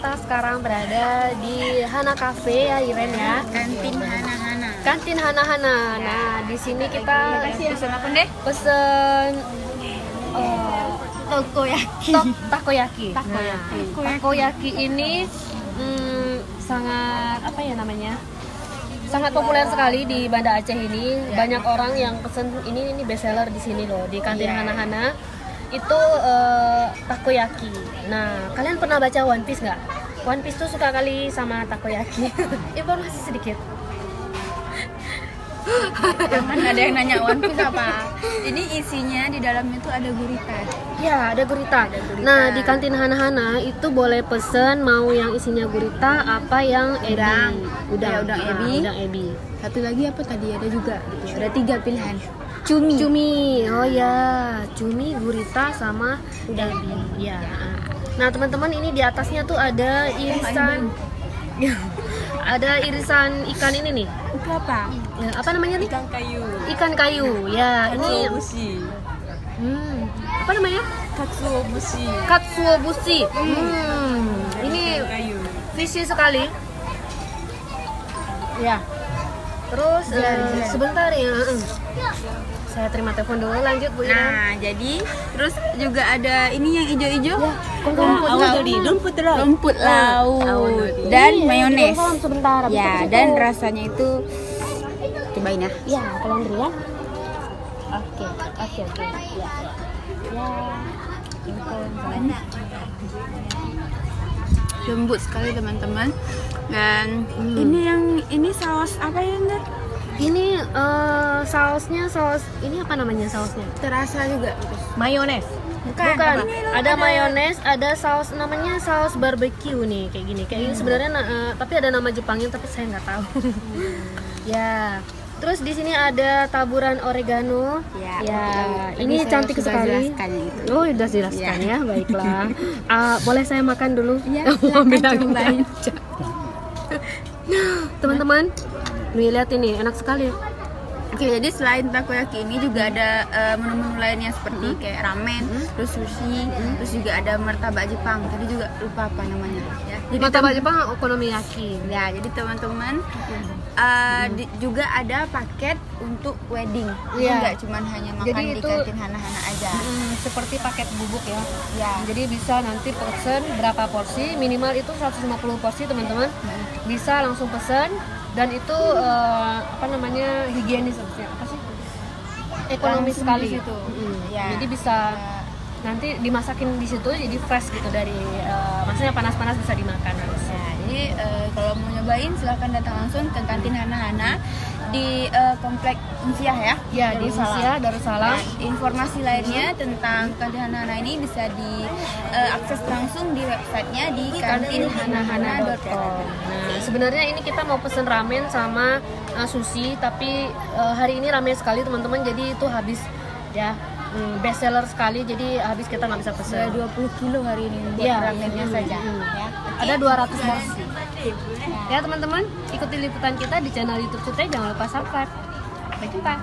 kita sekarang berada di Hana Cafe ya Iren ya. Kantin Hana-Hana. Kantin Hana-Hana. Nah, di sini kita Pesen apa deh? pesen Takoyaki. takoyaki. Takoyaki. Nah, takoyaki ini sangat apa ya namanya? Sangat populer sekali di Banda Aceh ini. Banyak orang yang pesen ini best seller di sini loh, di Kantin Hana-Hana. Itu takoyaki. Nah, kalian pernah baca One Piece nggak? One Piece tuh suka kali sama takoyaki. Informasi sedikit. Jangan ada yang nanya One Piece apa. Ini isinya di dalamnya tuh ada gurita. Ya, ada gurita. Nah, di Kantin Hana-Hana itu boleh pesen mau yang isinya gurita apa yang ebi. Udang ebi. Udang ebi. Satu lagi apa tadi ada juga? Ada 3 pilihan. Cumi. Oh ya, cumi, gurita sama udang ebi. Ya. Nah, teman-teman ini di atasnya tuh ada irisan ada irisan ikan ini nih. Itu apa? Ya, apa namanya nih? Ikan kayu. Ikan kayu. Ya, ini Katsuobushi. apa namanya? Katsuobushi. Katsuobushi. Ini Kayu. fishy sekali. Ya. Terus sebentar ya. Saya terima telepon dulu, lanjut Bu Ira. Nah, jadi terus juga ada ini yang hijau-hijau. Rumput laut dan mayones. Sebentar. Ya, dan rasanya itu cobain ya. Ya, tolong beri ya. Oke. Ya. Lembut sekali teman-teman. Dan ini saus apa ya, Nder? Ini sausnya ini apa namanya sausnya? Terasa juga. Mayones. Bukan. Ada mayones, ada saus namanya saus barbecue nih kayak gini. Kayak ini sebenarnya tapi ada nama Jepangnya tapi saya nggak tahu. Ya. Terus di sini ada taburan oregano. Ya. Ini cantik sekali. Oh, sudah jelaskan ya. Baiklah. Boleh saya makan dulu? Ya, Bilangin aja. Teman-teman, lihat ini enak sekali. Oke, jadi selain takoyaki ini juga ada menu-menu lainnya seperti kayak ramen, terus sushi, terus juga ada martabak Jepang. Tadi juga lupa apa namanya ya. Jadi Martabak Jepang okonomiyaki. ya, jadi teman-teman juga ada paket untuk wedding. Jadi Iya. nggak cuma hanya makan Jadi di itu kantin Hana-Hana aja. Seperti paket bubuk ya. Ya. Jadi bisa nanti pesen berapa porsi, minimal itu 150 porsi teman-teman. Bisa langsung pesen dan itu apa namanya higienis apa sih? Ekonomis Langsung sekali di situ. Ya. Jadi bisa nanti dimasakin di situ jadi fresh gitu dari maksudnya panas-panas bisa dimakan langsung. Nah, jadi kalau mau nyobain silahkan datang langsung ke kantin Hana-Hana di komplek Unsiah ya. Ya, di Usia Darussalam. Nah, informasi lainnya tentang kantin Hana-Hana ini bisa diakses langsung di websitenya di kantinhanahana.com. Nah, sebenarnya ini kita mau pesen ramen sama sushi, tapi hari ini ramai sekali teman-teman, jadi itu habis ya. Best seller sekali, jadi habis kita nggak bisa pesen. Ada 20 kilo hari ini buat ramennya saja. Ya. Ada 200 porsi. Ya teman-teman, ikuti liputan kita di channel YouTube Sute, jangan lupa subscribe. Sampai jumpa.